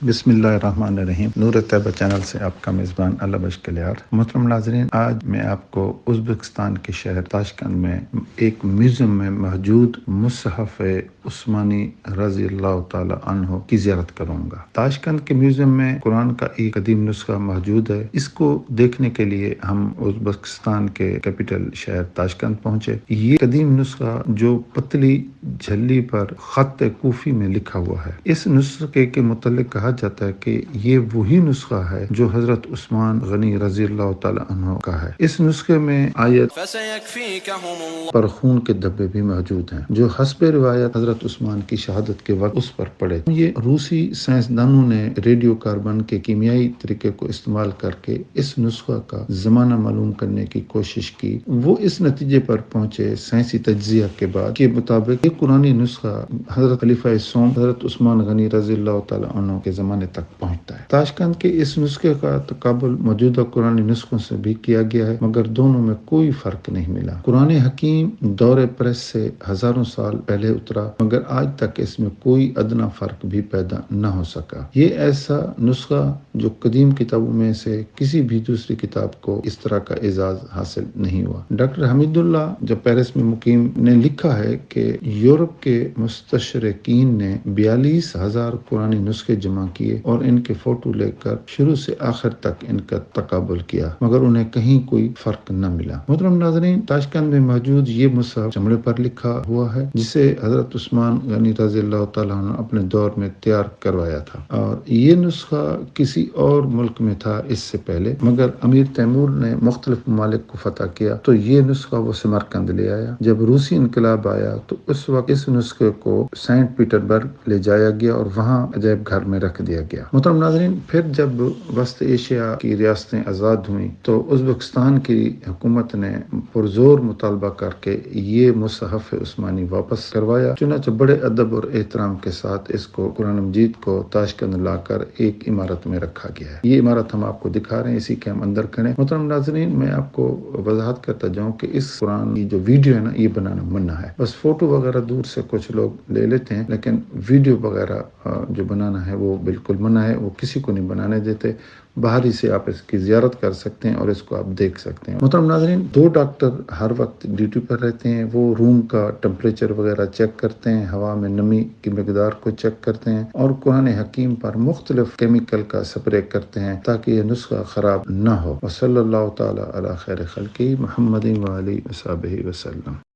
بسم اللہ الرحمن الرحیم۔ نور طیبہ چینل سے آپ کا میزبان اللہ بشکلیار۔ محترم ناظرین، آج میں آپ کو ازبکستان کے شہر تاشکند میں ایک میوزیم میں موجود مصحف عثمانی رضی اللہ تعالی عنہ کی زیارت کروں گا۔ تاشکند کے میوزیم میں قرآن کا ایک قدیم نسخہ موجود ہے۔ اس کو دیکھنے کے لیے ہم ازبکستان کے کیپٹل شہر تاشکند پہنچے۔ یہ قدیم نسخہ جو پتلی جھلی پر خط کوفی میں لکھا ہوا ہے، اس نسخے کے متعلق کہا جاتا ہے کہ یہ وہی نسخہ ہے جو حضرت عثمان غنی رضی اللہ تعالی عنہ کا ہے۔ اس نسخے میں آیت پر خون کے دھبے بھی موجود ہیں جو حسب روایت حضرت عثمان کی شہادت کے وقت اس پر پڑے۔ یہ روسی سائنسدانوں نے ریڈیو کاربن کے کیمیائی طریقے کو استعمال کر کے اس نسخہ کا زمانہ معلوم کرنے کی کوشش کی۔ وہ اس نتیجے پر پہنچے سائنسی تجزیہ کے بعد کے مطابق یہ قرآنی نسخہ حضرت خلیفہ سوم حضرت عثمان غنی رضی اللہ تعالی عنہ کے زمانے تک پہنچتا ہے۔ تاشکند کے اس نسخے کا تقابل موجودہ قرآنی نسخوں سے بھی کیا گیا ہے، مگر دونوں میں کوئی فرق نہیں ملا۔ قرآن حکیم دور پریس سے ہزاروں سال پہلے اترا، مگر آج تک اس میں کوئی ادنا فرق بھی پیدا نہ ہو سکا۔ یہ ایسا نسخہ جو قدیم کتابوں میں سے کسی بھی دوسری کتاب کو اس طرح کا اعزاز حاصل نہیں ہوا۔ ڈاکٹر حمید اللہ جو پیرس میں مقیم نے لکھا ہے کہ یورپ کے مستشرقین نے 42,000 قرآنی نسخے جمع کیے اور ان کے فوٹو لے کر شروع سے آخر تک ان کا تقابل کیا، مگر انہیں کہیں کوئی فرق نہ ملا۔ محترم ناظرین، تاشکند میں موجود یہ مصحف چمڑے پر لکھا ہوا ہے جسے حضرت عثمان غنی رضی اللہ تعالیٰ عنہ اپنے دور میں تیار کروایا تھا، اور یہ نسخہ کسی اور ملک میں تھا اس سے پہلے، مگر امیر تیمور نے مختلف ممالک کو فتح کیا تو یہ نسخہ وہ سمرقند لے آیا۔ جب روسی انقلاب آیا تو اس وقت اس نسخے کو سینٹ پیٹر برگ لے جایا گیا اور وہاں عجائب گھر میں رکھ دیا گیا۔ محترم ناظرین، پھر جب وسط ایشیا کی ریاستیں آزاد ہوئیں تو ازبکستان کی حکومت نے پرزور مطالبہ کر کے یہ مصحف عثمانی واپس کروایا۔ چنانچہ بڑے ادب اور احترام کے ساتھ اس کو قرآن مجید کو تاشکند لا کر ایک عمارت میں رکھا گیا ہے۔ یہ عمارت ہم آپ کو دکھا رہے ہیں، اسی کے ہم اندر کھڑے۔ محترم ناظرین، میں آپ کو وضاحت کرتا جاؤں کہ اس قرآن کی جو ویڈیو ہے نا، یہ بنانا منع ہے۔ بس فوٹو وغیرہ دور سے کچھ لوگ لے لیتے ہیں، لیکن ویڈیو وغیرہ جو بنانا ہے وہ بالکل منع ہے، وہ کسی کو نہیں بنانے دیتے۔ باہر ہی سے آپ اس کی زیارت کر سکتے ہیں اور اس کو آپ دیکھ سکتے ہیں۔ محترم ناظرین، 2 ڈاکٹر ہر وقت ڈیوٹی پر رہتے ہیں۔ وہ روم کا ٹمپریچر وغیرہ چیک کرتے ہیں، ہوا میں نمی کی مقدار کو چیک کرتے ہیں اور قرآن حکیم پر مختلف کیمیکل کا سپرے کرتے ہیں تاکہ یہ نسخہ خراب نہ ہو۔ وصلی اللہ تعالی علی خیر خلقہ محمد و آلہ وصحبہ وسلم۔